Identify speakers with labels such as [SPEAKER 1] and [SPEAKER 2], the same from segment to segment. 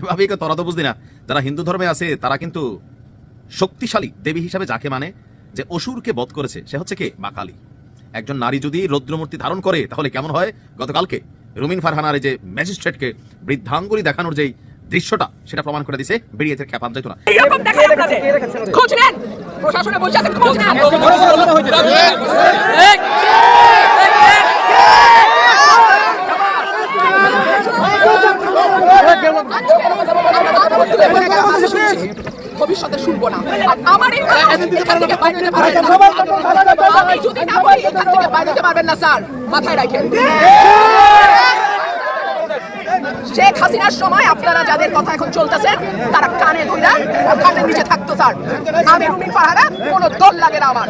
[SPEAKER 1] ভাবি তোরা তো বুঝলি না, যারা হিন্দু ধর্মে আছে তারা কিন্তু শক্তিশালী দেবী হিসাবে যাকে মানে, যে অসুরকে বধ করেছে সে হচ্ছে কে? মা কালী। একজন নারী যদি রৌদ্রমূর্তি ধারণ করে তাহলে কেমন হয়? গতকালকে রুমিন ফারহানার যে ম্যাজিস্ট্রেটকে বৃদ্ধাঙ্গুলি দেখানোর যেই দৃশ্যটা, সেটা প্রমাণ করে দিছে বেরিয়ে থেকে খেপান যাইতো না।
[SPEAKER 2] এরকম দেখায় আপনাদের খোঁজ নেন, প্রশাসনে বসে আছেন, খোঁজ নেন। ভবিষ্যতে শুনবো না। আর আমার এই এখান থেকে বাইরে যেতে পারবেন না। আমি যদি না বলি এখান থেকে বাইরে যেতে পারবেন না স্যার, মাথায় রাখেন। শেখ হাসিনার সময় আপনারা যাদের কথা এখন চলতেছেন তারা কানে ধইরা কানের নিচে থাকতো স্যার। আমি রুমিন ফারহানা, কোনো দল লাগে না আমার।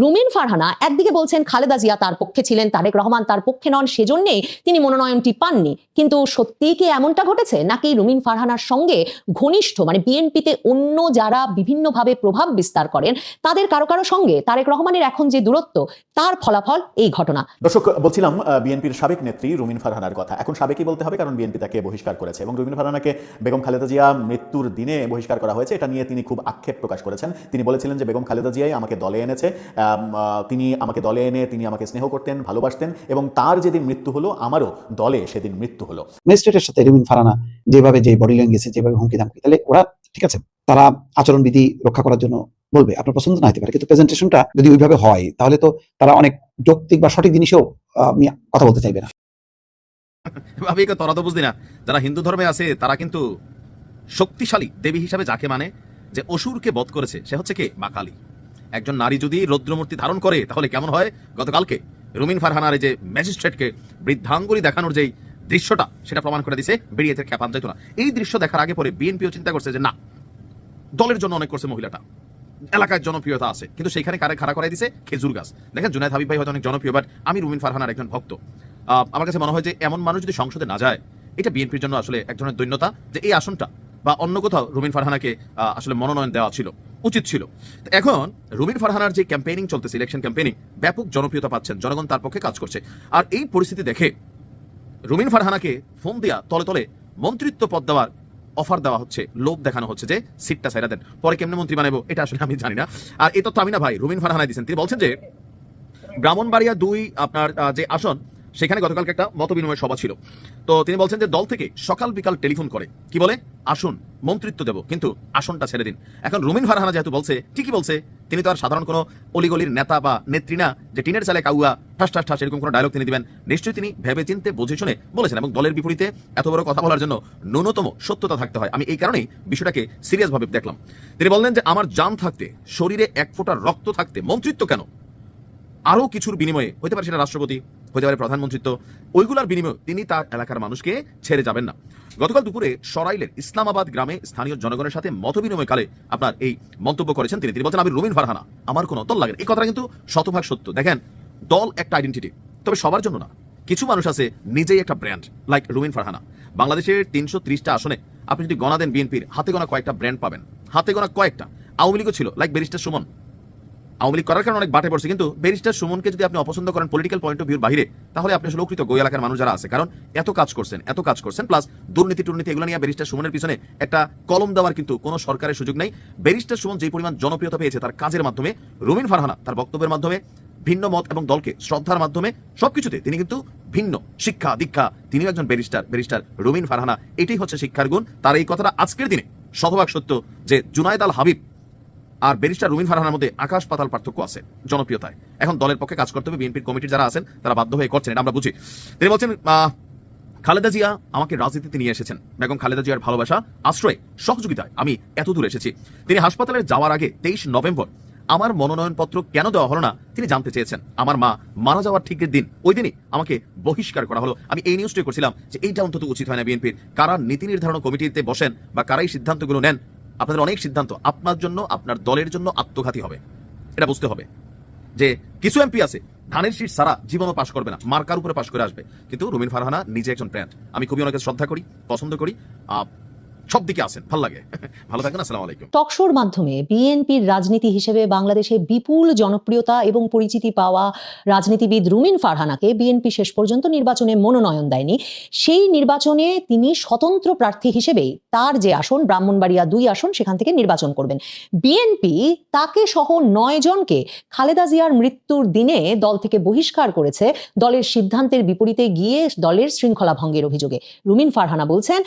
[SPEAKER 3] রুমিন ফারহানা একদিকে বলছেন খালেদা জিয়া তার পক্ষে ছিলেন, তারেক রহমান তার পক্ষে নন, সেজন্যই তিনি মনোনয়নটি পাননি। কিন্তু সত্যিই কি এমনটা ঘটেছে, নাকি রুমিন ফারহানার সঙ্গে ঘনিষ্ঠ মানে বিএনপিতে অন্য যারা বিভিন্নভাবে প্রভাব বিস্তার করেন তাদের কারো কারো সঙ্গে তারেক রহমানের এখন যে দূরত্ব, তার ফলাফল এই ঘটনা?
[SPEAKER 4] দর্শক, বলছিলাম বিএনপির সাবেক নেত্রী রুমিন ফারহানার কথা। এখন সাবেকই বলতে হবে, কারণ বিএনপি তাকে বহিষ্কার করেছে এবং রুমিন ফারহানাকে বেগম খালেদা জিয়া মৃত্যুর দিনে বহিষ্কার করা হয়েছে। এটা নিয়ে তিনি খুব আক্ষেপ প্রকাশ করেছেন। তিনি বলেছিলেন যে বেগম খালেদা জিয়াই আমাকে দলে এনেছে, তিনি আমাকে দলে এনে তিনি আমাকে স্নেহ করতেন, ভালোবাসতেন এবং তার যেদিন মৃত্যু হলো আমারও দলে সেদিন মৃত্যু হলো।
[SPEAKER 5] ম্যাজিস্ট্রেটের সাথে রুমিন ফারহানা যেভাবে যে বডি ল্যাঙ্গুয়েজ, যেভাবে হুমকি ধামকি, তাহলে ওরা ঠিক আছে, তারা আচরণবিধি রক্ষা করার জন্য বলবে, আপনার পছন্দ না হতে পারে, কিন্তু প্রেজেন্টেশনটা যদি ওইভাবে হয় তাহলে তো তারা অনেক যৌক্তিক বা সঠিক জিনিসও কথা বলতে চাইবে না।
[SPEAKER 1] ভাবি তোরা তো বুঝলি না, যারা হিন্দু ধর্মে আছে তারা কিন্তু শক্তিশালী দেবী হিসাবে যাকে মানে, যে অসুরকে বধ করেছে সে হচ্ছে কে? মা কালী। একজন নারী যদি রৌদ্রমূর্তি ধারণ করে তাহলে কেমন হয়? গতকালকে রুমিন ফারহানার যে ম্যাজিস্ট্রেটকে বৃদ্ধাঙ্গুলি দেখানোর যেই দৃশ্যটা, সেটা প্রমাণ করে দিছে বেরিয়ে থেকে খেপান যাইতো না। এই দৃশ্য দেখার আগে পরে বিএনপিও চিন্তা করছে যে না, দলের জন্য অনেক করছে মহিলাটা, এলাকায় জনপ্রিয়তা আছে, কিন্তু সেইখানে কারে খাড়া করাই দিছে? খেজুর গাছ। দেখেন, জুনায়েদ হাবিব ভাই হয়তো অনেক জনপ্রিয়, বাট আমি রুমিন ফারহানার একজন ভক্ত। আমার কাছে মনে হয় যে এমন মানুষ যদি সংসদে না যায়, এটা বিএনপির জন্য আসলে এক ধরনের দৈন্যতা, যে এই আসনটা বা অন্য কোথাও রুমিন ফারহানাকে আসলে মনোনয়ন দেওয়া ছিল, উচিত ছিল। এখন রুমিন ফারহানার যে ক্যাম্পেইনিং চলতেছে, ইলেকশন ক্যাম্পেইনিং, ব্যাপক জনপ্রিয়তা পাচ্ছেন, জনগণ তার পক্ষে কাজ করছে। আর এই পরিস্থিতি দেখে রুমিন ফারহানাকে ফোন দিয়া তলে তলে মন্ত্রিত্ব পদ দেওয়ার অফার দেওয়া হচ্ছে, লোভ দেখানো হচ্ছে যে সিটটা ছাইরা দেন, পরে কেমনে মন্ত্রী বানাবো এটা আসলে আমি জানি না। আর এই তথ্য আমি না ভাই, রুমিন ফারহানা দিয়েছেন। তিনি বলছেন যে ব্রাহ্মণবাড়িয়া 2 আপনার যে আসন, সেখানে গতকালকে একটা মত বিনিময় সভা ছিল। তো তিনি বলছেন যে দল থেকে সকাল বিকাল টেলিফোন করে, কি বলে? আসুন, মন্ত্রিত্ব দেব, কিন্তু আসনটা ছেড়ে দিন। এখন রুমিন ফারহানা যেহেতু বলছে, ঠিকই বলছে, তিনি তো আর সাধারণ কোনো অলিগলির নেতা বা নেত্রী না যে টিনের চালে কাউয়া ঠাস ঠাস ঠাস এরকম কোনো ডায়লগ তিনি দিবেন। নিশ্চয়ই তিনি ভেবে চিনতে বুঝে শুনে বলেছেন, এবং দলের বিপরীতে এত বড় কথা বলার জন্য ন্যূনতম সত্যতা থাকতে হয়। আমি এই কারণেই বিষয়টাকে সিরিয়াস ভাবে দেখলাম। তিনি বললেন যে আমার জান থাকতে, শরীরে এক ফোঁটা রক্ত থাকতে মন্ত্রিত্ব কেন? আরো কিছুর বিনিময়ে, হতে পারে সেটা রাষ্ট্রপতি, হতে পারে প্রধানমন্ত্রিত্ব, ওইগুলার বিনিময়ে তিনি তার এলাকার মানুষকে ছেড়ে যাবেন না। গতকাল দুপুরে সরাইলের ইসলামাবাদ গ্রামে স্থানীয় জনগণের সাথে মত বিনিময়কালে আপনার এই মন্তব্য করেছেন তিনি। তিনি বলছেন, আমি রুমিন ফারহানা, আমার কোনো দল লাগে না। এই কথাটা কিন্তু শতভাগ সত্য। দেখেন, দল একটা আইডেন্টিটি, তবে সবার জন্য না। কিছু মানুষ আছে নিজেই একটা ব্র্যান্ড, লাইক রুমিন ফারহানা। বাংলাদেশের 330টা আসনে আপনি যদি গণা দেন, বিএনপির হাতে গোনা কয়েকটা ব্র্যান্ড পাবেন, হাতে গোনা কয়েকটা। আওয়ামী লীগও ছিল, লাইক ব্যারিস্টার সুমন। আওয়ামী লীগ করার কারণে অনেক বাটে পড়ছে, কিন্তু ব্যারিস্টার সুমনকে যদি আপনি অপছন্দ করেন পলিটিক্যাল পয়েন্ট অফ ভিউর বাইরে, তাহলে আপনি আসলে অকৃত গোই এলাকার মানুষ যারা আছে, কারণ এত কাজ করছেন, প্লাস দুর্নীতি এগুলো নিয়ে ব্যারিস্টার সুমনের পিছনে একটা কলম দেওয়ার কিন্তু কোনো সরকারের সুযোগ নেই। ব্যারিস্টার সুমন যে পরিমাণ জনপ্রিয়তা পেয়েছে তার কাজের মাধ্যমে, রুমিন ফারহানা তার বক্তব্যের মাধ্যমে, ভিন্ন মত এবং দলকে শ্রদ্ধার মাধ্যমে, সবকিছুতে তিনি কিন্তু ভিন্ন। শিক্ষা দীক্ষা, তিনি একজন ব্যারিস্টার রুমিন ফারহানা, এটাই হচ্ছে শিক্ষার গুণ। তার এই কথাটা আজকের দিনে শতভাগ সত্য যে জুনায়েদ আল হাবিব আর ব্যারিস্টার রুমিন ফারহানার মধ্যে আকাশ পাতাল পার্থক্য আছে জনপ্রিয়তায়। এখন দলের পক্ষে কাজ করতে হবে, বিএনপির কমিটির যারা আছেন তারা বাধ্য হয়ে করছেন, এটা আমরা বুঝি। তিনি বলছেন, খালেদা জিয়া আমাকে রাজনীতিতে নিয়ে এসেছেন, বেগম খালেদা জিয়ার ভালোবাসা, আশ্রয়, সহযোগিতায় আমি এত দূর এসেছি। তিনি হাসপাতালে যাওয়ার আগে 23 নভেম্বর আমার মনোনয়নপত্র কেন দেওয়া হলো না তিনি জানতে চেয়েছেন। আমার মা মারা যাওয়ার ঠিকের দিন, ওই দিনই আমাকে বহিষ্কার করা হলো। আমি এই নিউজটাই করছিলাম যে এইটা অন্তত উচিত হয় না বিএনপির। কারা নীতি নির্ধারণ কমিটিতে বসেন বা কারাই সিদ্ধান্তগুলো নেন, আপনাদের অনেক সিদ্ধান্ত আপনার জন্য, আপনার দলের জন্য আত্মঘাতী হবে। এটা বুঝতে হবে যে কিছু এমপি আছে ধানের শীষ সারা জীবনও পাশ করবে না, মার্কার উপরে পাশ করে আসবে। কিন্তু রুমিন ফারহানা নিজে একজন ব্র্যান্ড। আমি খুবই ওনাকে শ্রদ্ধা করি, পছন্দ করি। সব দিকে আছেন, ভালো লাগে। ভালো থাকেন, আসসালামু আলাইকুম।
[SPEAKER 3] টকশোর মাধ্যমে বিএনপির রাজনীতি হিসেবে বাংলাদেশে বিপুল জনপ্রিয়তা এবং পরিচিতি পাওয়া রাজনীতিবিদ রুমিন ফারহানাকে বিএনপি শেষ পর্যন্ত নির্বাচনে মনোনয়ন দেয়নি। সেই নির্বাচনে তিনি স্বতন্ত্র প্রার্থী হিসেবেই তার যে আসন ব্রাহ্মণবাড়িয়া 2 আসন সেখান থেকে নির্বাচন করবেন। বিএনপি তাকে সহ 9 জনকে খালেদা জিয়ার মৃত্যুর দিনে দল থেকে বহিষ্কার করেছে দলের সিদ্ধান্তের বিপরীতে গিয়ে দলের শৃঙ্খলা ভঙ্গের অভিযোগে। রুমিন ফারহানা বলছেন,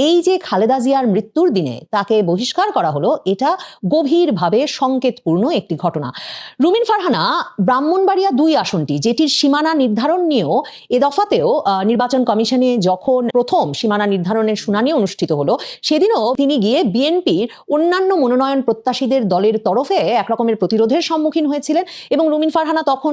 [SPEAKER 3] এই যে খালেদা জিয়ার মৃত্যুর দিনে তাকে বহিষ্কার করা হলো, এটা গভীরভাবে সংকেতপূর্ণ একটি ঘটনা। রুমিন ফারহানা ব্রাহ্মণবাড়িয়া 2 আসনটি, যেটির সীমানা নির্ধারণ নিয়েও এ দফাতেও নির্বাচন কমিশনে যখন প্রথম সীমানা নির্ধারণের শুনানি অনুষ্ঠিত হলো, সেদিনও তিনি গিয়ে বিএনপির অন্যান্য মনোনয়ন প্রত্যাশীদের দলের তরফে একরকমের প্রতিরোধের সম্মুখীন হয়েছিলেন এবং রুমিন ফারহানা তখন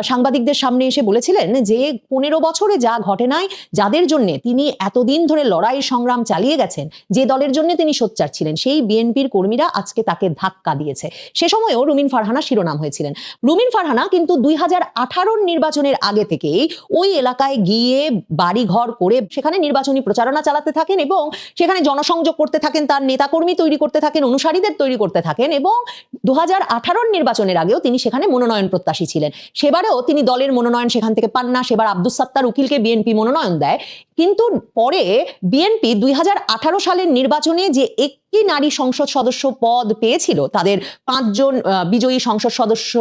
[SPEAKER 3] সাংবাদিকদের সামনে এসে বলেছিলেন যে 15 বছরে যা ঘটে নাই, যাদের জন্য তিনি এতদিন ধরে লড়াই সংগ্রাম চালিয়ে গেছেন, যে দলের জন্য তিনি সোচ্চার ছিলেন, সেই বিএনপির কর্মীরা আজকে তাকে ধাক্কা দিয়েছে। সে সময়ও রুমিন ফারহানা শিরোনাম হয়েছিলেন। রুমিন ফারহানা কিন্তু 2018 নির্বাচনের আগে থেকেই ওই এলাকায় গিয়ে বাড়ি ঘর করে সেখানে নির্বাচনী প্রচারণা চালাতে থাকেন এবং সেখানে জনসংযোগ করতে থাকেন, তার নেতাকর্মী তৈরি করতে থাকেন, অনুসারীদের তৈরি করতে থাকেন এবং 2018 নির্বাচনের আগেও তিনি সেখানে মনোনয়ন প্রত্যাশী ছিলেন। সেবারেও তিনি দলের মনোনয়ন সেখান থেকে পান না, সেবার আব্দুস সাত্তার উকিলকে বিএনপি মনোনয়ন দেয়। কিন্তু পরে বিএনপি 2018 সালের নির্বাচনে যে একটি নারী সংসদ সদস্য পদ পেয়েছিল তাদের 5 জন বিজয়ী সংসদ সদস্য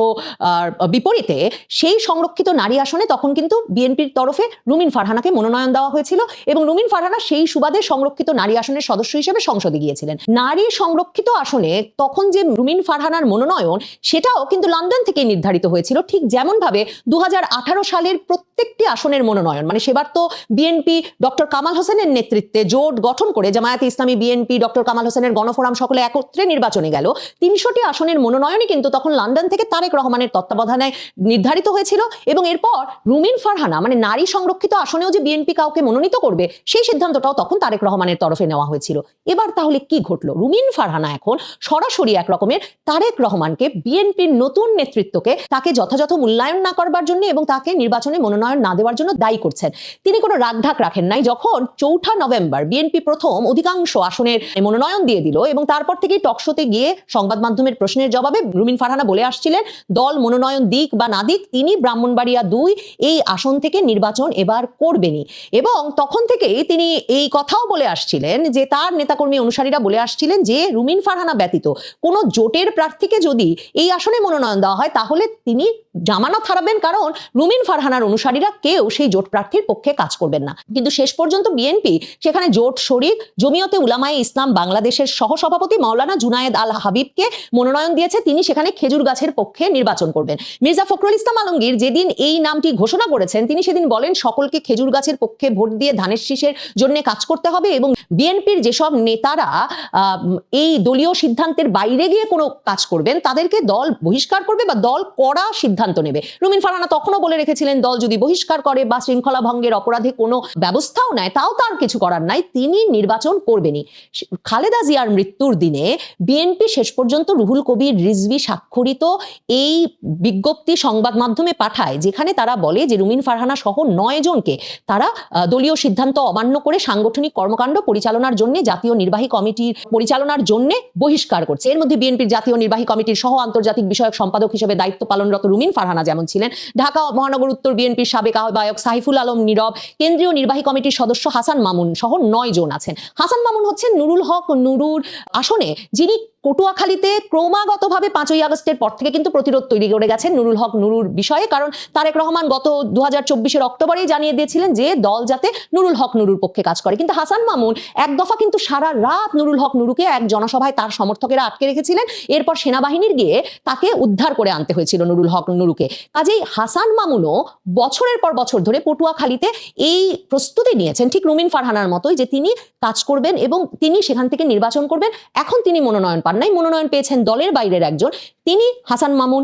[SPEAKER 3] বিপরীতে, সেই সংরক্ষিত নারী আসনে তখন কিন্তু বিএনপির তরফে রুমিন ফারহানাকে মনোনয়ন দেওয়া হয়েছিল এবং রুমিন ফারহানা সেই সুবাদে সংরক্ষিত নারী আসনের সদস্য হিসেবে সংসদে গিয়েছিলেন। নারী সংরক্ষিত আসনে তখন যে রুমিন ফারহানার মনোনয়ন, সেটাও কিন্তু লন্ডন থেকে নির্ধারিত হয়েছিল, ঠিক যেমন ভাবে 2018 সালের প্রত্যেকটি আসনের মনোনয়ন, মানে সেবার তো বিএনপি ডক্টর কামাল হোসেনের নেতৃত্বে জোট গঠন করে জামায়াতে ইসলামী, বিএনপি, ডক্টর কামাল হোসেনের গণফোরাম সকলে একত্রে নির্বাচনে গেল। 300টি আসনের মনোনয়নই কিন্তু তখন লন্ডন থেকে তারেক রহমানের তত্ত্বাবধানে নির্ধারিত হয়েছিল এবং এরপর রুমিন ফারহানা মানে নারী সংরক্ষিত আসনেও যে বিএনপি কাউকে মনোনীত করবে, সেই সিদ্ধান্তটাও তখন তারেক রহমানের তরফে নেওয়া হয়েছিল। এবার তাহলে কি ঘটলো? রুমিন ফারহানা এখন সরাসরি এক রকমের তারেক রহমানকে, বিএনপির নতুন নেতৃত্বকে তাকে যথাযথ মূল্যায়ন না করবার জন্য এবং তাকে নির্বাচনে মনোনয়ন না দেওয়ার জন্য দায়ী করছেন। তিনি কোনো রাগঢাক রাখেন নাই। যখন 4 নভেম্বর বিএনপি প্রথম অধিকাংশ আসনের মনোনয়ন দিয়ে দিল এবং তারপর থেকেই টকশোতে গিয়ে সংবাদ মাধ্যমের প্রশ্নের জবাবে রুমিন ফারহানা বলে আসছিলেন, দল মনোনয়ন দিক বা না দিক, তিনি ব্রাহ্মণবাড়িয়া 2 এই আসন থেকে নির্বাচন এবার করবেনই। এবং তখন থেকেই তিনি এই কথাও বলে আসছিলেন যে তার নেতাকর্মী অনুসারীরা বলে আসছিলেন যে রুমিন ফারহানা ব্যতীত কোনো জোটের প্রার্থীকে যদি এই আসনে মনোনয়ন দেওয়া হয় তাহলে তিনি জামানত হারাবেন, কারণ রুমিন ফারহানার অনুসারীরা কেউ সেই জোট প্রার্থীর পক্ষে কাজ করবেন না। কিন্তু শেষ পর্যন্ত বিএনপি সেখানে জোট শরিক জমিয়তে উলামায়ে ইসলাম বাংলাদেশের সহসভাপতি মাওলানা জুনায়েদ আল হাবিবকে মনোনয়ন দিয়েছে, তিনি সেখানে খেজুর গাছের পক্ষে নির্বাচন করবেন। মির্জা ফখরুল ইসলাম আলমগীর যেদিন এই নামটি ঘোষণা করেছেন, তিনি সেদিন বলেন সকলকে খেজুর গাছের পক্ষে ভোট দিয়ে ধানের শীষের জন্য কাজ করতে হবে এবং বিএনপির যেসব নেতারা এই দলীয় সিদ্ধান্তের বাইরে গিয়ে কোনো কাজ করবেন তাদেরকে দল বহিষ্কার করবে বা দল কড়া সিদ্ধান্ত নেবে। রুমিন ফারহানা তখনও বলে রেখেছিলেন দল যদি বহিষ্কার করে বা শৃঙ্খলা ভঙ্গের অপরাধে কোনো ব্যবস্থাও নেয় তাও তার কিছু করার নাই, তিনি নির্বাচন করবেনই। খালেদা জিয়ার মৃত্যুর দিনে বিএনপি শেষ পর্যন্ত রুহুল কবির রিজভী স্বাক্ষরিত এই বিজ্ঞপ্তি সংবাদ মাধ্যমে পাঠায়, যেখানে তারা বলে যে রুমিন ফারহানা সহ 9 জনকে তারা দলীয় সিদ্ধান্ত অমান্য করে সাংগঠনিক কর্মকাণ্ড পরিচালনার জন্য জাতীয় নির্বাহী কমিটির পরিচালনার জন্য বহিষ্কার করছে। এর মধ্যে বিএনপির জাতীয় নির্বাহী কমিটির সহ আন্তর্জাতিক বিষয়ক সম্পাদক হিসেবে দায়িত্ব পালনরত রুমিন ফারহানা যেমন ছিলেন, ঢাকা মহানগর উত্তর বিএনপির সাবেক আহ্বায়ক সাইফুল আলম নীরব, কেন্দ্রীয় নির্বাহী কমিটির সদস্য হাসান মামুন সহ 9 জন আছেন। হাসান মামুন হচ্ছেন নুরুল হক নুরুর আসনে, যিনি পটুয়াখালীতে ক্রমাগতভাবে 5ই আগস্টের পর থেকে কিন্তু প্রতিরোধ তৈরি করে গেছেন নুরুল হক নুরুর বিষয়ে, কারণ তারেক রহমান গত 2024-এর অক্টোবরেই জানিয়ে দিয়েছিলেন যে দল যাতে নুরুল হক নুরুর পক্ষে কাজ করে। কিন্তু হাসান মামুন এক দফা কিন্তু সারা রাত নুরুল হক নুরুকে এক জনসভায় তার সমর্থকেরা আটকে রেখেছিলেন, এরপর সেনাবাহিনীর গিয়ে তাকে উদ্ধার করে আনতে হয়েছিল নুরুল হক নুরুকে। কাজেই হাসান মামুনও বছরের পর বছর ধরে পটুয়াখালীতে এই প্রস্তুতি নিয়েছেন ঠিক রুমিন ফারহানার মতোই, যে তিনি কাজ করবেন এবং তিনি সেখান থেকে নির্বাচন করবেন। এখন তিনি মনোনয়ন পান নাই, মনোনয়ন পেয়েছেন দলের বাইরের একজন, তিনি হাসান মামুন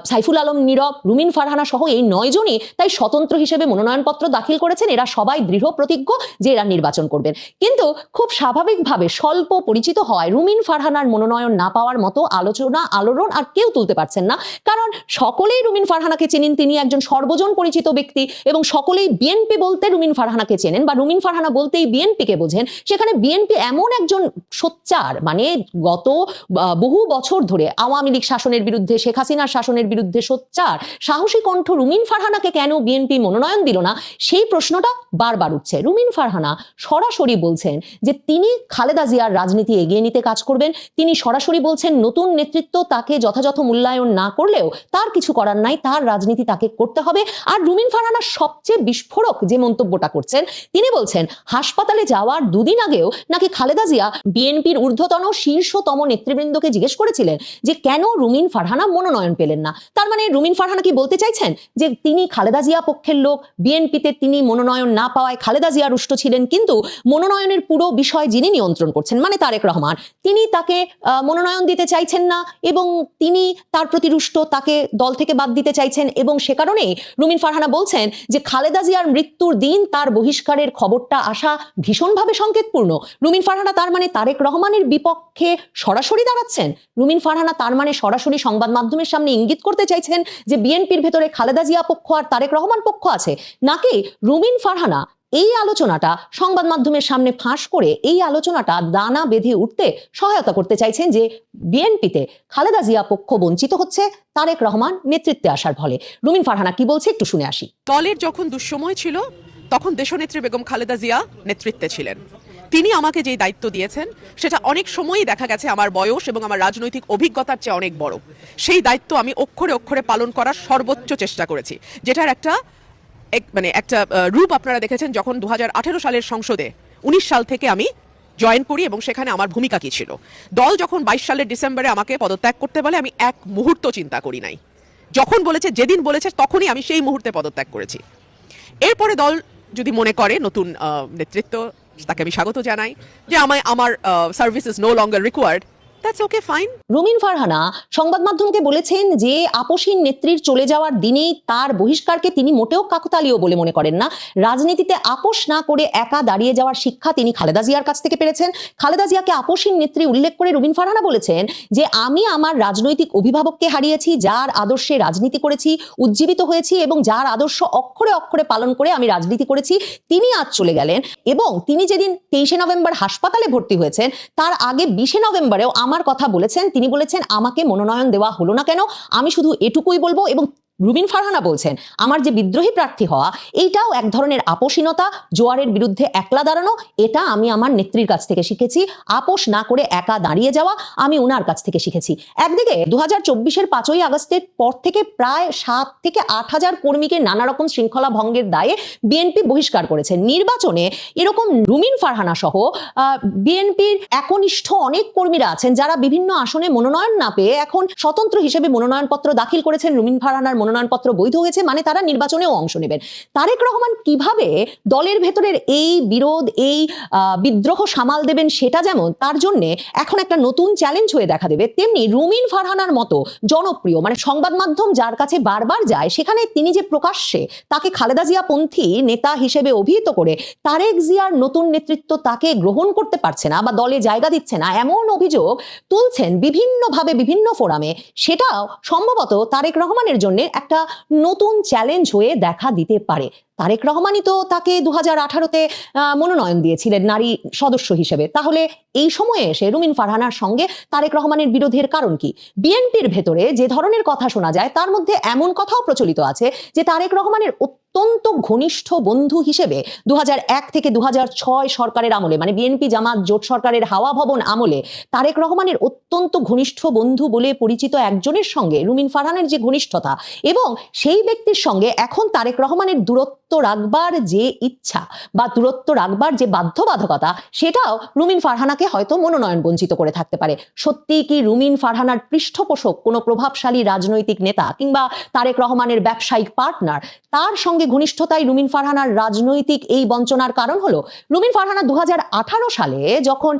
[SPEAKER 3] সাইফুল আলম নীরব, রুমিন ফারহানা সহ এই 9 জনই তাই স্বতন্ত্র হিসেবে মনোনয়নপত্র দাখিল করেছেন। এরা সবাই দৃঢ় প্রতিজ্ঞ যে এরা নির্বাচন করবেন। কিন্তু খুব স্বাভাবিকভাবে স্বল্প পরিচিত হয় রুমিন ফারহানার মনোনয়ন না পাওয়ার মতো আলোচনা আলোড়ন আর কেউ তুলতে পারছেন না, কারণ সকলেই রুমিন ফারহানাকে চেনেন। তিনি একজন সর্বজন পরিচিত ব্যক্তি এবং সকলেই বিএনপি বলতে রুমিন ফারহানাকে চেনেন বা রুমিন ফারহানা বলতেই বিএনপিকে বোঝেন। সেখানে বিএনপি এমন একজন সোচ্চার, মানে গত বহু বছর ধরে আওয়ামী লীগ শাসনের বিরুদ্ধে, শেখ হাসিনার শাসনের বিরুদ্ধে সোচ্চার সাহসী কণ্ঠ রুমিন ফারহানাকে কেন বিএনপি মনোনয়ন দিল না, সেই প্রশ্নটা বারবার উঠছে। রুমিন ফারহানা সরাসরি বলছেন যে তিনি খালেদা জিয়ার রাজনীতি এগিয়ে নিতে কাজ করবেন। তিনি সরাসরি বলছেন নতুন নেতৃত্ব তাকে যথাযথ মূল্যায়ন না করলেও তার কিছু করার নাই, তার রাজনীতি তাকে করতে হবে। আর রুমিন ফারহানা সবচেয়ে বিস্ফোরক যে মন্তব্যটা করছেন, তিনি বলছেন হাসপাতালে যাওয়ার 2 দিন আগেও নাকি খালেদা জিয়া বিএনপির ঊর্ধ্বতন শীর্ষতম নেতৃবৃন্দকে জিজ্ঞেস করেছিলেন যে কেন রুমিন ফারহানা মনোনয়ন পেলেন না। তার মানে রুমিন ফারহানা কি বলতে চাইছেন যে তিনি খালেদা জিয়া পক্ষের লোক, বিএনপিতে তিনি মনোনয়ন না পাওয়ায় খালেদা জিয়া রুষ্ট ছিলেন, কিন্তু মনোনয়নের পুরো বিষয় যিনি নিয়ন্ত্রণ করছেন মানে তারেক রহমান, তিনি তাকে মনোনয়ন দিতে চাইছেন না এবং তিনি তার প্রতি রুষ্ট, তাকে দল থেকে বাদ দিতে চাইছেন। এবং সে কারণেই রুমিন ফারহানা বলছেন যে খালেদা জিয়ার মৃত্যুর দিন তার বহিষ্কারের খবরটা আসা ভীষণভাবে সংকেতপূর্ণ। রুমিন ফারহানা তার মানে তারেক রহমানের বিপক্ষে সরাসরি দাঁড়াচ্ছেন। রুমিন ফারহানা তার মানে সরাসরি সংবাদ মাধ্যমের সামনে ইঙ্গিত করতে চাইছেন যে বিএনপির ভেতরে খালেদা জিয়া পক্ষ আর তারেক রহমান পক্ষ আছে, নাকি রুমিন ফারহানা এই আলোচনাটা সংবাদ মাধ্যমের সামনে ফাঁস করে এই আলোচনাটা দানা বেঁধে উঠতে সহায়তা করতে চাইছেন যে বিএনপিতে খালেদা জিয়া পক্ষ বঞ্চিত হচ্ছে তারেক রহমান নেতৃত্বে আসার ফলে। রুমিন ফারহানা কি বলছে একটু শুনে আসি।
[SPEAKER 2] দলের যখন দুঃসময় ছিল তখন দেশনেত্রী বেগম খালেদা জিয়া নেতৃত্বে ছিলেন। তিনি আমাকে যে দায়িত্ব দিয়েছেন সেটা অনেক সময়ই দেখা গেছে আমার বয়স এবং আমার রাজনৈতিক অভিজ্ঞতার চেয়ে অনেক বড়। সেই দায়িত্ব আমি অক্ষরে অক্ষরে পালন করার সর্বোচ্চ চেষ্টা করেছি, যেটার একটা রূপ আপনারা দেখেছেন যখন 2018 সালের সংসদে 19 সাল থেকে আমি জয়েন করি এবং সেখানে আমার ভূমিকা কি ছিল। দল যখন 22 সালের ডিসেম্বরে আমাকে পদত্যাগ করতে বলে আমি এক মুহূর্ত চিন্তা করি নাই। যখন বলেছে, যেদিন বলেছে তখনই আমি সেই মুহূর্তে পদত্যাগ করেছি। এরপরে দল যদি মনে করে নতুন নেতৃত্ব, তাকে আমি স্বাগত জানাই, যে আমার service is no longer required, that's okay, fine.
[SPEAKER 3] Rumin Farhana সংবাদ মাধ্যমকে বলেছেন যে আপসীন নেত্রীর চলে যাওয়ার দিনেই তার বহিষ্কারকে তিনি মোটেও কাকতালীয় বলে মনে করেন না। রাজনীতিতে আপোষ না করে একা দাঁড়িয়ে যাওয়ার শিক্ষা তিনি খালেদা জিয়ার কাছ থেকে পেরেছেন। খালেদা জিয়াকে আপসীন নেত্রী উল্লেখ করে রুমিন ফারহানা বলেছেন যে আমি আমার রাজনৈতিক অভিভাবককে হারিয়েছি, যার আদর্শে রাজনীতি করেছি, উজ্জীবিত হয়েছি এবং যার আদর্শ অক্ষরে অক্ষরে পালন করে আমি রাজনীতি করেছি, তিনি আজ চলে গেলেন। এবং তিনি যেদিন 23শে নভেম্বর হাসপাতালে ভর্তি হয়েছেন তার আগে 20শে নভেম্বরেও আমার কথা বলেছেন। তিনি বলেছেন আমাকে মনোনয়ন দেওয়া হলো না কেন, আমি শুধু এটুকুই বলবো। এবং রুমিন ফারহানা বলছেন আমার যে বিদ্রোহী প্রার্থী হওয়া এইটাও এক ধরনের আপোষহীনতা, জোয়ারের বিরুদ্ধে একলা দাঁড়ানো, এটা আমি আমার নেত্রীর কাছ থেকে শিখেছি। আপোষ না করে একা দাঁড়িয়ে যাওয়া আমি ওনার কাছ থেকে শিখেছি। একদিকে 2024-এর 5ই আগস্টের পর থেকে প্রায় 7 থেকে 8 হাজার কর্মীকে নানা রকম শৃঙ্খলা ভঙ্গের দায়ে বিএনপি বহিষ্কার করেছে। নির্বাচনে এরকম রুমিন ফারহানা সহ বিএনপির একনিষ্ঠ অনেক কর্মীরা আছেন যারা বিভিন্ন আসনে মনোনয়ন না পেয়ে এখন স্বতন্ত্র হিসেবে মনোনয়নপত্র দাখিল করেছেন। রুমিন ফারহানার মনোনয়নপত্র বৈধ হয়েছে, মানে তারা নির্বাচনেও অংশ নেবেন। তারেক রহমান কিভাবে দলের ভেতরের এই বিরোধ, এই বিদ্রোহ সামাল দেবেন সেটা যেমন তার জন্য এখন একটা নতুন চ্যালেঞ্জ হয়ে দেখা দেবে, তেমনি রুমিন ফারহানার মতো জনপ্রিয়, মানে সংবাদ মাধ্যম যার কাছে বারবার যায়, সেখানে তিনি যে প্রকাশ্যে তাকে খালেদা জিয়া পন্থী নেতা হিসেবে অভিহিত করে তারেক জিয়ার নতুন নেতৃত্ব তাকে গ্রহণ করতে পারছে না বা দলে জায়গা দিচ্ছে না, এমন অভিযোগ তুলছেন বিভিন্নভাবে বিভিন্ন ফোরামে, সেটাও সম্ভবত তারেক রহমানের জন্য একটা নতুন চ্যালেঞ্জ হয়ে দেখা দিতে পারে। তারেক রহমানই তো তাকে 2018-তে মনোনয়ন দিয়েছিলেন নারী সদস্য হিসেবে। তাহলে এই সময়ে এসে রুমিন ফারহানার সঙ্গে তারেক রহমানের বিরোধের কারণ কি? বিএনপির ভেতরে যে ধরনের কথা শোনা যায় তার মধ্যে এমন কথাও প্রচলিত আছে যে তারেক রহমানের অত্যন্ত ঘনিষ্ঠ বন্ধু হিসেবে 2001 থেকে 2006 সরকারের আমলে, মানে বিএনপি জামাত জোট সরকারের হাওয়া ভবন আমলে তারেক রহমানের অত্যন্ত ঘনিষ্ঠ বন্ধু বলে পরিচিত একজনের সঙ্গে রুমিন ফারহানের যে ঘনিষ্ঠতা এবং সেই ব্যক্তির সঙ্গে এখন তারেক রহমানের দূরত্ব দূরত্ব রাখবার যে ইচ্ছা বা দূরত্ব রাখবার যে বাধ্যবাধকতা, সেটাও রুমিন ফারহানাকে হয়তো মনোনয়ন বঞ্চিত করে থাকতে পারে। সত্যি কি রুমিন ফারহানার পৃষ্ঠপোষক কোনো প্রভাবশালী রাজনৈতিক নেতা কিংবা তারেক রহমানের ব্যবসায়িক পার্টনার, তার সঙ্গে ঘনিষ্ঠতায় রুমিন ফারহানার রাজনৈতিক এই বঞ্চনার কারণ হলো? রুমিন ফারহানা 2018 সালে যখন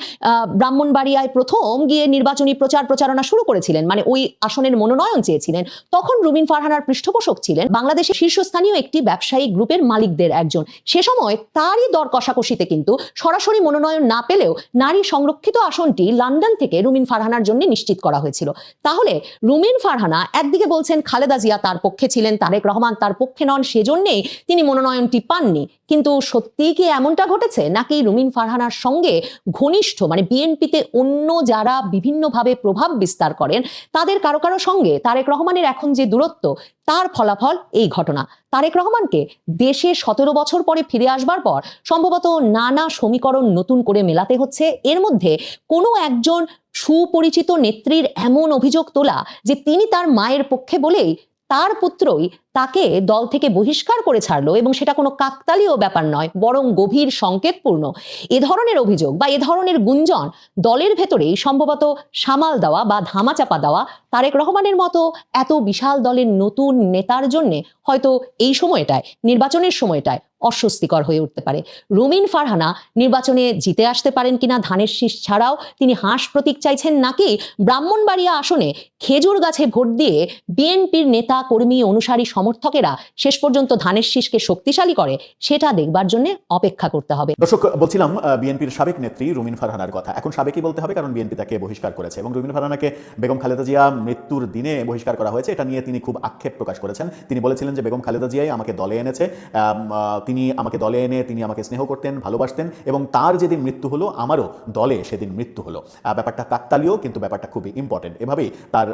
[SPEAKER 3] ব্রাহ্মণবাড়িয়ায় প্রথম গিয়ে নির্বাচনী প্রচারণা শুরু করেছিলেন, মানে ওই আসনের মনোনয়ন চেয়েছিলেন, তখন রুমিন ফারহানার পৃষ্ঠপোষক ছিলেন বাংলাদেশের শীর্ষস্থানীয় একটি ব্যবসায়িক গ্রুপের মালিকদের একজন। সে সময় তারই দর কষাকষিতে কিন্তু সরাসরি মনোনয়ন না পেলেও নারী সংরক্ষিত আসনটি লন্ডন থেকে রুমিন ফারহানার জন্য নিশ্চিত করা হয়েছিল। তাহলে রুমিন ফারহানা একদিকে বলছেন খালেদা জিয়া তার পক্ষে ছিলেন, তারেক রহমান তার পক্ষে নন, সেজন্যেই তিনি মনোনয়নটি পাননি, কিন্তু সত্যিই কি এমনটা ঘটেছে, নাকি রুমিন ফারহানার সঙ্গে ঘনিষ্ঠ মানে বিএনপিতে অন্য যারা বিভিন্নভাবে প্রভাব বিস্তার করেন তাদের কারো কারো সঙ্গে তারেক রহমানের এখন যে দূরত্ব, তার ফলাফল এই ঘটনা? তারেক রহমানকে দেশে 17 বছর পরে ফিরে আসবার পর সম্ভবত নানা সমীকরণ নতুন করে মেলাতে হচ্ছে। এর মধ্যে কোনো একজন সুপরিচিত নেত্রীর এমন অভিযোগ তোলা যে তিনি তার মায়ের পক্ষে বলেই তার পুত্রই তাকে দল থেকে বহিষ্কার করে ছাড়লো, এবং সেটা কোনো কাকতালীয় ব্যাপার নয়, বরং গভীর সংকেতপূর্ণ। এ ধরনের অভিযোগ বা এ ধরনের গুঞ্জন দলের ভেতরেই সম্ভবত সামাল দেওয়া বা ধামাচাপা দেওয়া তারেক রহমানের মতো এত বিশাল দলের নতুন নেতার জন্য হয়তো এই সময়টায়, নির্বাচনের সময়টায় অস্বস্তিকর হয়ে উঠতে পারে। রুমিন ফারহানা নির্বাচনে জিতে আসতে পারেন কিনা ধানের শীষ ছাড়াও তিনি হাঁস প্রতীক চাইছেন, নাকি ব্রাহ্মণবাড়িয়া আসনে খেজুর গাছে ভোট দিয়ে বিএনপির নেতা কর্মী অনুসারী সমর্থকেরা শেষ পর্যন্ত ধানের শীষকে শক্তিশালী করে, সেটা দেখবার জন্য অপেক্ষা করতে হবে।
[SPEAKER 4] দর্শক, বলছিলাম বিএনপির সাবেক নেত্রী রুমিন ফারহানার কথা। এখন সাবেকই বলতে হবে, কারণ বিএনপি তাকে বহিষ্কার করেছে এবং রুমিন ফারহানাকে বেগম খালেদা জিয়া মৃত্যুর দিনে বহিষ্কার করা হয়েছে। এটা নিয়ে তিনি খুব আক্ষেপ প্রকাশ করেছেন। তিনি বলেছিলেন যে বেগম খালেদা জিয়াই আমাকে দলে এনেছে, তিনি আমাকে দলে এনে তিনি আমাকে স্নেহ করতেন, ভালোবাসতেন, এবং তার যেদিন মৃত্যু হলো আমারও দলে সেদিন মৃত্যু হলো। ব্যাপারটা কাকতালীয়, কিন্তু ব্যাপারটা খুবই ইম্পর্টেন্ট। এভাবেই তার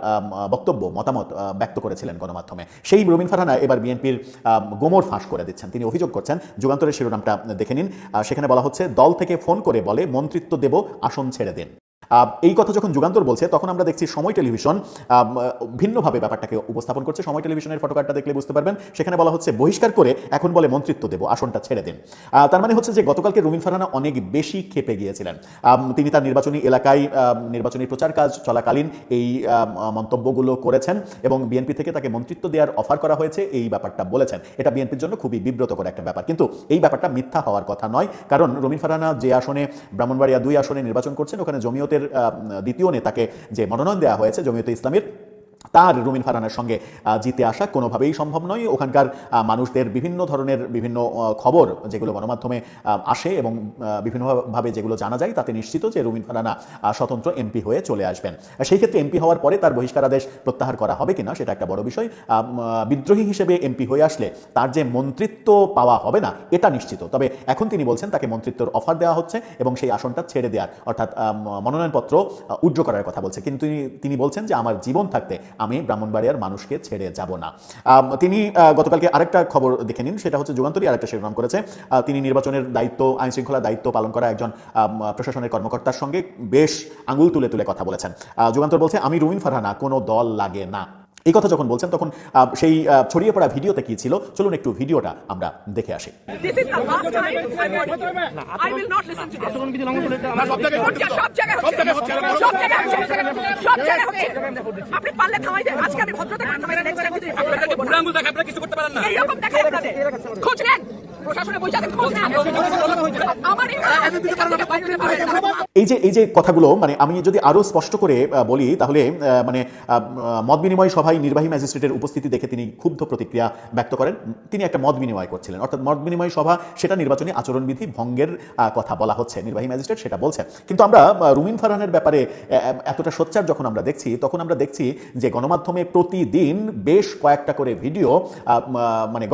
[SPEAKER 4] বক্তব্য, মতামত ব্যক্ত করেছিলেন গণমাধ্যমে। সেই রুমিন ফারহানা এবার বিএনপির গোমর ফাঁস করে দিচ্ছেন। তিনি অভিযোগ করছেন, যুগান্তরের শিরোনামটা দেখে নিন, সেখানে বলা হচ্ছে দল থেকে ফোন করে বলে মন্ত্রিত্ব দেব, আসন ছেড়ে দিন। এই কথা যখন যুগান্তর বলছে তখন আমরা দেখছি সময় টেলিভিশন ভিন্নভাবে ব্যাপারটাকে উপস্থাপন করছে। সময় টেলিভিশনের ফটোকার্ডটা দেখলে বুঝতে পারবেন, সেখানে বলা হচ্ছে বহিষ্কার করে এখন বলে মন্ত্রিত্ব দেব, আসনটা ছেড়ে দিন। তার মানে হচ্ছে যে গতকালকে রুমিন ফারহানা অনেক বেশি ক্ষেপে গিয়েছিলেন। তিনি তার নির্বাচনী এলাকায় নির্বাচনী প্রচার কাজ চলাকালীন এই মন্তব্যগুলো করেছেন এবং বিএনপি থেকে তাকে মন্ত্রিত্ব দেওয়ার অফার করা হয়েছে, এই ব্যাপারটা বলেছেন। এটা বিএনপির জন্য খুবই বিব্রতকর একটা ব্যাপার, কিন্তু এই ব্যাপারটা মিথ্যা হওয়ার কথা নয়। কারণ রুমিন ফারহানা যে আসনে, ব্রাহ্মণবাড়িয়া 2 আসনে নির্বাচন করছেন, ওখানে জমিয়তের দ্বিতীয় নেতাকে যে মনোনয়ন দেওয়া হয়েছে জমিয়তে ইসলামীর, তার রুমিন ফারহানার সঙ্গে জিতে আসা কোনোভাবেই সম্ভব নয়। ওখানকার মানুষদের বিভিন্ন ধরনের বিভিন্ন খবর যেগুলো গণমাধ্যমে আসে এবং বিভিন্নভাবে যেগুলো জানা যায়, তাতে নিশ্চিত যে রুমিন ফারহানা স্বতন্ত্র এমপি হয়ে চলে আসবেন। সেই ক্ষেত্রে এমপি হওয়ার পরে তার বহিষ্কারাদেশ প্রত্যাহার করা হবে কিনা সেটা একটা বড় বিষয়। বিদ্রোহী হিসেবে এমপি হয়ে আসলে তার যে মন্ত্রিত্ব পাওয়া হবে না এটা নিশ্চিত। তবে এখন তিনি বলছেন তাকে মন্ত্রিত্বর অফার দেওয়া হচ্ছে এবং সেই আসনটা ছেড়ে দেওয়ার, অর্থাৎ মনোনয়নপত্র উইথড্র করার কথা বলছে। কিন্তু তিনি বলছেন যে আমার জীবন থাকতে আমি ব্রাহ্মণবাড়িয়ার মানুষকে ছেড়ে যাব না। তিনি গতকালকে আরেকটা খবর দেখে নিন, সেটা হচ্ছে যুগান্তরই আরেকটা শিরোনাম করেছে। তিনি নির্বাচনের দায়িত্ব, আইন শৃঙ্খলার দায়িত্ব পালন করা একজন প্রশাসনের কর্মকর্তার সঙ্গে বেশ আঙুল তুলে তুলে কথা বলেছেন। যুগান্তর বলছে আমি রুমিন ফারহানা, কোনো দল লাগে না। এই কথা যখন বলছেন তখন সেই ছড়িয়ে পড়া ভিডিওতে কি ছিল, চলুন একটু ভিডিওটা আমরা দেখে আসি। এই যে কথাগুলো, মানে আমি যদি আরো স্পষ্ট করে বলি তাহলে মানে মত বিনিময় সভায় নির্বাহী ম্যাজিস্ট্রেটের উপস্থিতি দেখে তিনি ক্ষুব্ধ প্রতিক্রিয়া ব্যক্ত করেন। তিনি একটা মত বিনিময় করছিলেন, অর্থাৎ মত বিনিময় সভা সেটা নির্বাচনী আচরণবিধি ভঙ্গের কথা বলা হচ্ছে, নির্বাহী ম্যাজিস্ট্রেট সেটা বলছেন। কিন্তু আমরা রুমিন ফারহানের ব্যাপারে এতটা সোচ্চার যখন আমরা দেখছি, তখন আমরা দেখছি যে গণমাধ্যমে প্রতিদিন বেশ কয়েকটা করে ভিডিও, মানে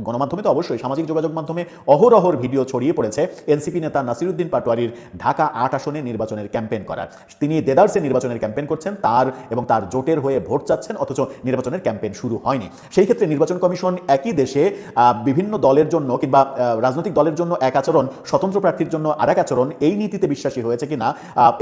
[SPEAKER 4] গণমাধ্যমে তো অবশ্যই সামাজিক যোগাযোগ মাধ্যমে অহরহর ভিডিও ছড়িয়ে পড়েছে এনসিপি নেতা নাসিরুদ্দিন পাটোয়ারির ঢাকা ৮ আসনে নির্বাচনের ক্যাম্পেইন করার। তিনি দেদারসে নির্বাচনের ক্যাম্পেইন করছেন, তার এবং তার জোটের হয়ে ভোট চাচ্ছেন, অথচ নির্বাচনের ক্যাম্পেইন শুরু হয়নি। সেই ক্ষেত্রে নির্বাচন কমিশন একই দেশে বিভিন্ন দলের জন্য কিংবা রাজনৈতিক দলের জন্য এক আচরণ, স্বতন্ত্র প্রার্থীর জন্য আরেক আচরণ, এই নীতিতে বিশ্বাসী হয়েছে কিনা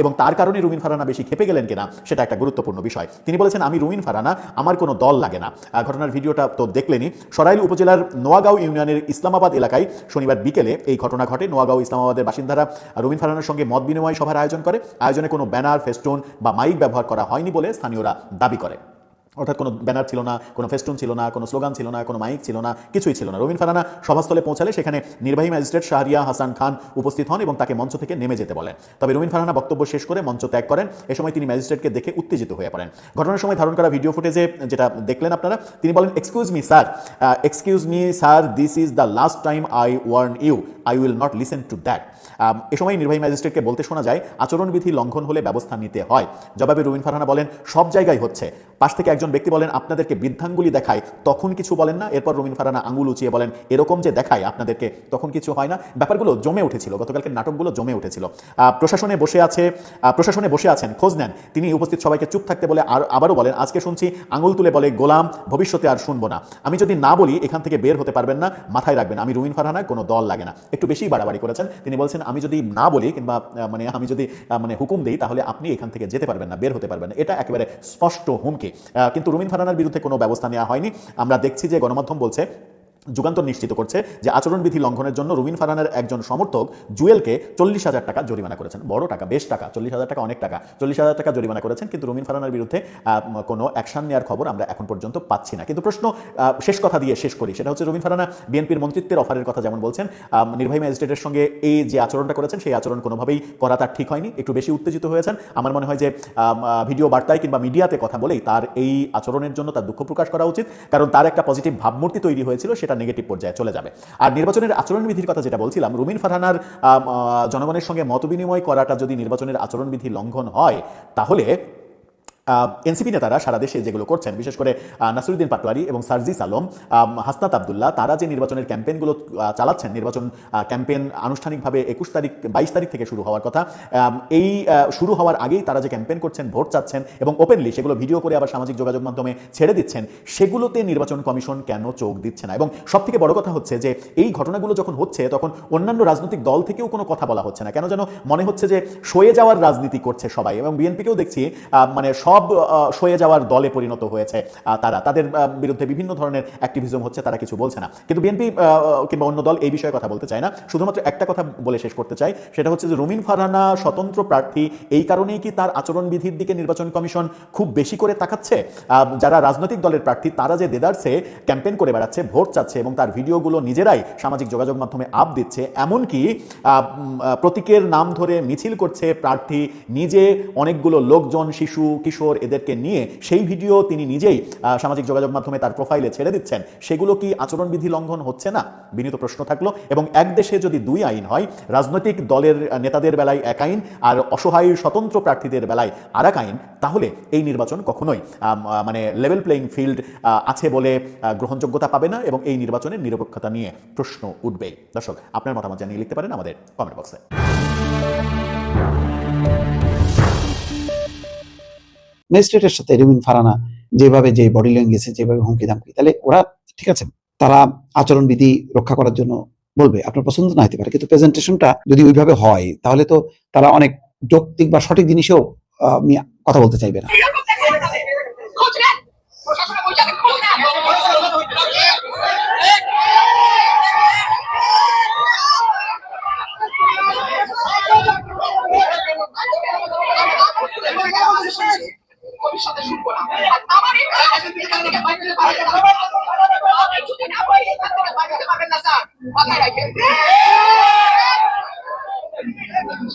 [SPEAKER 4] এবং তার কারণে রুমিন ফারহানা বেশি খেপে গেলেন কিনা সেটা একটা গুরুত্বপূর্ণ বিষয়। তিনি বলেছেন, আমি রুমিন ফারহানা, আমার কোনো দল লাগে না। ঘটনার ভিডিওটা তো দেখলেনি। সরাইল উপজেলার নোয়াগাঁও ইউনিয়নের ইসলামাবাদ এলাকায় শনিবার বিকেলে এই ঘটনা ঘটে। নোয়াগাঁও ইসলামাবাদের বাসিন্দারা রুমিন ফারহানার সঙ্গে মত বিনিময় সভার আয়োজন করে। আয়োজনে কোনো ব্যানার, ফেস্টুন বা মাইক ব্যবহার করা হয়নি বলে স্থানীয়রা দাবি করে। অর্থাৎ কোনো ব্যানার ছিল না, কোনো ফেস্টুন ছিল না, কোনো স্লোগান ছিল না, কোনো মাইক ছিল না, কিছুই ছিল না। রুমিন ফারহানা সভাস্থলে পৌঁছালে সেখানে নির্বাহী ম্যাজিস্ট্রেট শাহরিয়া হাসান খান উপস্থিত হন এবং তাকে মঞ্চ থেকে নেমে যেতে বলেন। তবে রুমিন ফারহানা বক্তব্য শেষ করে মঞ্চ ত্যাগ করেন। এ সময় তিনি ম্যাজিস্ট্রেটকে দেখে উত্তেজিত হয়ে পড়েন। ঘটনার সময় ধারণ করা ভিডিও ফুটেজে যেটা দেখলেন আপনারা, তিনি বলেন, excuse me sir, this is the last time I warn you, I will not listen to that. এ সময় নির্বাহী ম্যাজিস্ট্রেটকে বলতে শোনা যায়, আচরণবিধি লঙ্ঘন হলে ব্যবস্থা নিতে হয়। জবাবে রুমিন ফারহানা বলেন, সব জায়গায় হচ্ছে। পাশ থেকে একজন ব্যক্তি বলেন, আপনাদেরকে বৃদ্ধাঙ্গুলি দেখায়, তখন কিছু বলেন না? এরপর রুমিন ফারহানা আঙুল উঁচিয়ে বলেন, এরকম যে দেখায় আপনাদেরকে, তখন কিছু হয় না? ব্যাপারগুলো জমে উঠেছিল, গতকালকের নাটকগুলো জমে উঠেছিল। প্রশাসনে বসে আছেন, খোঁজ নেন। তিনি উপস্থিত সবাইকে চুপ থাকতে বলে আবারও বলেন, আজকে শুনছি আঙুল তুলে বলে গোলাম, ভবিষ্যতে আর শুনবো না। আমি যদি না বলি এখান থেকে বের হতে পারবেন না, মাথায় রাখবেন, আমি রুমিন ফারহানা, কোনো দল লাগে না। একটু বেশি বাড়াবাড়ি করেছেন। তিনি বলছেন, আমি যদি না বলি কিংবা আমি যদি হুকুম দিই, তাহলে আপনি এখান থেকে যেতে পারবেন না, বের হতে পারবেন না। এটা একেবারে স্পষ্ট হুমকি। কিন্তু রুমিন ফারহানার বিরুদ্ধে কোনো ব্যবস্থা নেওয়া হয়নি। আমরা দেখছি যে গণমাধ্যম বলছে, যুগান্তর নিশ্চিত করছে যে আচরণবিধি লঙ্ঘনের জন্য রুমিন ফারহানার একজন সমর্থক জুয়েলকে 40,000 টাকা জরিমানা করেছেন। বড় টাকা, বেশ টাকা, 40,000 টাকা অনেক টাকা। 40,000 টাকা জরিমানা করেছেন, কিন্তু রুমিন ফারহানার বিরুদ্ধে কোনো অ্যাকশন নেওয়ার খবর আমরা এখন পর্যন্ত পাচ্ছি না। কিন্তু প্রশ্ন শেষ কথা দিয়ে শেষ করি, সেটা হচ্ছে, রুমিন ফারহানা বিএনপির মন্ত্রিত্বের অফারের কথা যেমন বলছেন, নির্বাহী ম্যাজিস্ট্রেটের সঙ্গে এই যে আচরণটা করেছেন, সেই আচরণ কোনোভাবেই করা তার ঠিক হয়নি। একটু বেশি উত্তেজিত হয়েছেন। আমার মনে হয় যে ভিডিও বার্তায় কিংবা মিডিয়াতে কথা বলেই তার এই আচরণের জন্য তার দুঃখ প্রকাশ করা উচিত, কারণ তার একটা পজিটিভ ভাবমূর্তি তৈরি হয়েছিল, সেটা নেগেটিভ পর্যায়ে চলে যাবে। আর নির্বাচনের আচরণবিধির কথা যেটা বলছিলাম, রুমিন ফারহানার জনগণের সঙ্গে মতবিনিময় করাটা যদি নির্বাচনের আচরণবিধি লঙ্ঘন হয়, তাহলে এনসিপি নেতারা সারা দেশে যেগুলো করছেন, বিশেষ করে নাসিরুদ্দিন পাটোয়ারি এবং সার্জিস আলম, হাসনাত আবদুল্লাহ, তারা যে নির্বাচনের ক্যাম্পেইনগুলো চালাচ্ছেন, নির্বাচন ক্যাম্পেইন আনুষ্ঠানিকভাবে 22 তারিখ থেকে শুরু হওয়ার কথা, এই শুরু হওয়ার আগেই তারা যে ক্যাম্পেইন করছেন, ভোট চাচ্ছেন এবং ওপেনলি সেগুলো ভিডিও করে আবার সামাজিক যোগাযোগ মাধ্যমে ছেড়ে দিচ্ছেন, সেগুলোতে নির্বাচন কমিশন কেন চোখ দিচ্ছে না? এবং সবথেকে বড় কথা হচ্ছে যে এই ঘটনাগুলো যখন হচ্ছে, তখন অন্যান্য রাজনৈতিক দল থেকেও কোনো কথা বলা হচ্ছে না। কেন যেন মনে হচ্ছে যে সয়ে যাওয়ার রাজনীতি করছে সবাই, এবং বিএনপিকেও দেখছি সব সয়ে যাওয়ার দলে পরিণত হয়েছে। তাদের বিরুদ্ধে বিভিন্ন ধরনের অ্যাক্টিভিজম হচ্ছে, তারা কিছু বলছে না। কিন্তু বিএনপি কিংবা অন্য দল এই বিষয়ে কথা বলতে চায় না। শুধুমাত্র একটা কথা বলে শেষ করতে চাই, সেটা হচ্ছে যে রুমিন ফারহানা স্বতন্ত্র প্রার্থী, এই কারণেই কি তার আচরণবিধির দিকে নির্বাচন কমিশন খুব বেশি করে তাকাচ্ছে? যারা রাজনৈতিক দলের প্রার্থী, তারা যে দেদারসে ক্যাম্পেইন করে বেড়াচ্ছে, ভোট চাচ্ছে এবং তার ভিডিওগুলো নিজেরাই সামাজিক যোগাযোগ মাধ্যমে আপ দিচ্ছে, এমনকি প্রতীকের নাম ধরে মিছিল করছে প্রার্থী নিজে, অনেকগুলো লোকজন, শিশু, কিশোর, এদেরকে নিয়ে সেই ভিডিও তিনি নিজেই সামাজিক যোগাযোগ মাধ্যমে তার প্রোফাইলে ছেড়ে দিচ্ছেন, সেগুলো কি আচরণবিধি লঙ্ঘন হচ্ছে না? বিনীত প্রশ্ন থাকলো। এবং এক দেশে যদি দুই আইন হয়, রাজনৈতিক দলের নেতাদের বেলায় এক আইন আর অসহায় স্বতন্ত্র প্রার্থীদের বেলায় আর এক আইন, তাহলে এই নির্বাচন কখনোই লেভেল প্লেইং ফিল্ড আছে বলে গ্রহণযোগ্যতা পাবে না, এবং এই নির্বাচনের নিরপেক্ষতা নিয়ে প্রশ্ন উঠবেই। দর্শক, আপনার মতামত জানিয়ে লিখতে পারেন আমাদের কমেন্ট বক্সে।
[SPEAKER 5] ম্যাজিস্ট্রেটের সাথে রুমিন ফারহানা যেভাবে যে বডি ল্যাঙ্গুয়েজে যেভাবে হুমকি ধামকি, তাহলে ওরা ঠিক আছে, তারা আচরণবিধি রক্ষা করার জন্য বলবে, আপনার পছন্দ না হতে পারে, কিন্তু প্রেজেন্টেশনটা যদি ওইভাবে হয়, তাহলে তো তারা অনেক যৌক্তিক বা সঠিক জিনিসেও কথা বলতে চাইবে না।
[SPEAKER 6] ভবিষ্যতে শুনবো না। আমার এখান থেকে বাইরে পারবেন না স্যার, মাথায় রাখবেন।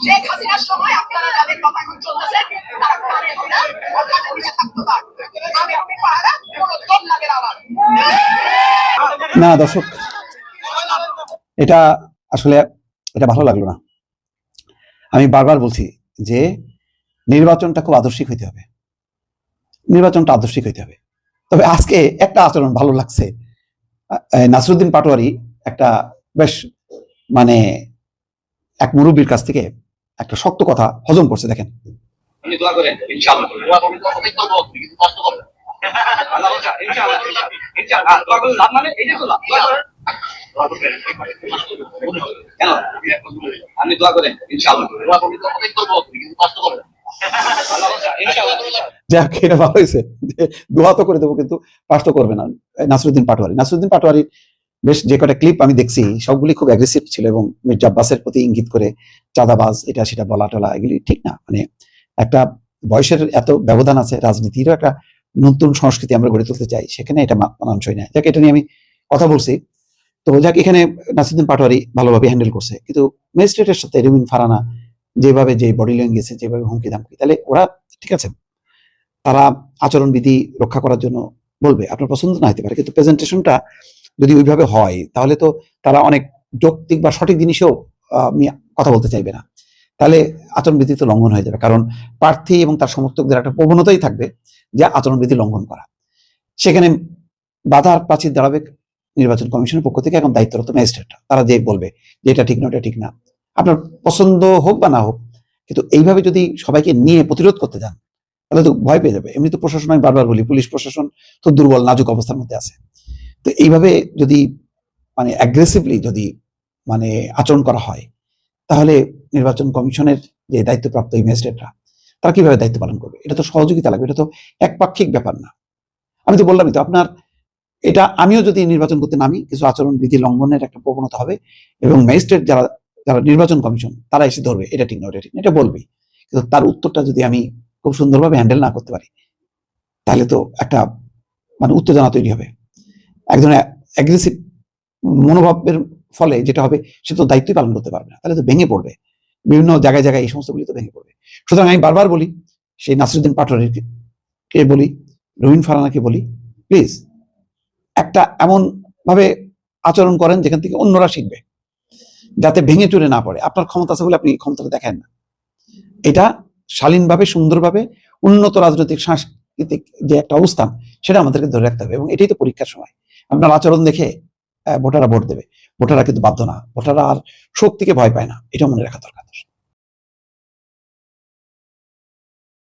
[SPEAKER 6] শেখ হাসিনার সময় আপনারা যাদের কথা এখন চলতেছেন, তারা কানে না, ওখানে নিচে থাকতো। স্যার, আমি আপনি পাহারা কোনো দল লাগে না আমার।
[SPEAKER 5] না দর্শক, এটা আসলে ভালো লাগলো না। আমি বারবার বলছি যে নির্বাচনটা খুব আদর্শিক হইতে হবে, তবে আজকে একটা আচরণ ভালো লাগছে। নাসিরুদ্দিন পাটোয়ারি একটা বেশ মানে এক মুরব্বীর কাছ থেকে একটা শক্ত কথা হজম করছে। দেখেন,
[SPEAKER 7] আপনি দোয়া করেন ইনশাআল্লাহ। দোয়া করবেন তো অনেক করব, কিন্তু কষ্ট করবেন। আল্লাহ বলছে ইনশাআল্লাহ ইনশাআল্লাহ। দোয়া করলে লাভ মানে এইটাই তো লাভ। দোয়া করেন। কেন? আপনি দোয়া করেন ইনশাআল্লাহ। দোয়া করবেন তো অনেক করব, কিন্তু কষ্ট করবেন। আল্লাহ বলছে ইনশাআল্লাহ।
[SPEAKER 5] যাক, এটা ভালো হয়েছে যে দোয়া তো করে দেবো কিন্তু পাস তো করবে না। নাসিরুদ্দিন পাটোয়ারি বেশ যে কটা ক্লিপ আমি দেখছি সবগুলি খুব অ্যাগ্রেসিভ ছিল এবং মির্জা আব্বাসের প্রতি ইঙ্গিত করে চাঁদাবাজ এটা সেটা বলা টলা, এগুলি ঠিক না। মানে একটা বয়সের এত ব্যবধান আছে, রাজনীতিরও একটা নতুন সংস্কৃতি আমরা গড়ে তুলতে চাই, সেখানে এটা মানানসই না। যাক, এটা নিয়ে আমি কথা বলছি। তো যাক, এখানে নাসিরুদ্দিন পাটোয়ারি ভালোভাবে হ্যান্ডেল করছে, কিন্তু ম্যাজিস্ট্রেটের সাথে রুমিন ফারহানা যেভাবে যে বডি ল্যাঙ্গুয়েজে যেভাবে হুমকি ধামকি, তাহলে ওরা ঠিক আছে, তারা আচরণবিধি রক্ষা করার জন্য বলবে, আপনার পছন্দ না হতে পারে, কিন্তু প্রেজেন্টেশনটা যদি ওইভাবে হয় তাহলে তো তারা অনেক যৌক্তিক বা সঠিক জিনিসেও কথা বলতে চাইবে না। তাহলে আচরণবিধি তো লঙ্ঘন হয়ে যাবে, কারণ প্রার্থী এবং তার সমর্থকদের একটা প্রবণতাই থাকবে যে আচরণবিধি লঙ্ঘন করা। সেখানে বাধার প্রাচীর দাঁড়াবে নির্বাচন কমিশনের পক্ষ থেকে এখন দায়িত্বরত ম্যাজিস্ট্রেটরা, তারা যে বলবে যে এটা ঠিক না, ওটা ঠিক না, আপনার পছন্দ হোক বা না হোক। কিন্তু এইভাবে যদি সবাইকে নিয়ে প্রতিরোধ করতে যান তাহলে তো ভয় পেয়ে যাবে। এমনি তো প্রশাসন, আমি বারবার বলি, পুলিশ প্রশাসন তো দুর্বল নাজুক অবস্থার মধ্যে আছে। তো এইভাবে যদি মানে অ্যাগ্রেসিভলি যদি মানে আচরণ করা হয় তাহলে নির্বাচন কমিশনের যে দায়িত্বপ্রাপ্ত এই ম্যাজিস্ট্রেটরা তারা কিভাবে দায়িত্ব পালন করবে? এটা তো সহযোগিতা লাগবে, এটা তো একপাক্ষিক ব্যাপার না। আমি তো বললামই তো আপনার, এটা আমিও যদি নির্বাচন করতে নামি, কিছু আচরণ বিধি লঙ্ঘনের একটা প্রবণতা হবে এবং ম্যাজিস্ট্রেট যারা যারা নির্বাচন কমিশন তারা এসে ধরবে এটা ঠিক না, ওটা ঠিক না, এটা বলবেই। কিন্তু তার উত্তরটা যদি আমি খুব সুন্দরভাবে হ্যান্ডেল না করতে পারি তাহলে তো একটা মানে উত্তেজনা তৈরি হবে। একজন অ্যাগ্রেসিভ মনোভাবের ফলে যেটা হবে, সে তো দায়িত্বই পালন করতে পারবে না, তাহলে তো ভেঙে পড়বে। বিভিন্ন জায়গায় জায়গায় এই সমস্তগুলি তো ভেঙে পড়বে। সুতরাং আমি বারবার বলি, সেই নাসিরুদ্দিন পাটোয়ারিকে বলি, রুমিন ফারহানাকে বলি, প্লিজ একটা এমন ভাবে আচরণ করেন যেখান থেকে অন্যরা শিখবে, যাতে ভেঙে চুরে না পড়ে। আপনার ক্ষমতা আছে বলে আপনি ক্ষমতাটা দেখেন না। এটা শালীনভাবে সুন্দরভাবে উন্নত রাজনৈতিক সাংস্কৃতিক যে একটা অবস্থান, সেটা আমাদেরকে ধরে রাখতে হবে এবং এটাই তো পরীক্ষার সময়। আপনার আচরণ দেখে ভোটাররা ভোট দেবে। ভোটাররা কিন্তু বাধ্য না, ভোটাররা আর শক্তিকে ভয় পায় না, এটা মনে রাখা দরকার।